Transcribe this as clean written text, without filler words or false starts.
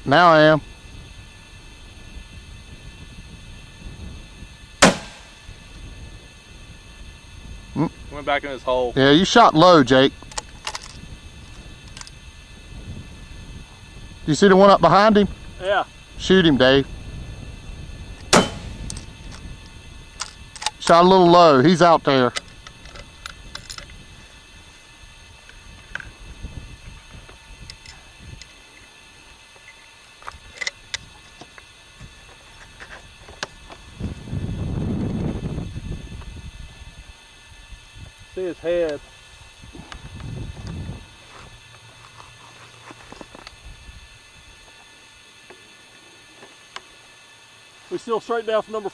Now I am. Went back in his hole. Yeah, you shot low, Jake. You see the one up behind him? Yeah. Shoot him, Dave. Shot a little low. He's out there. See his head. We still straight down for number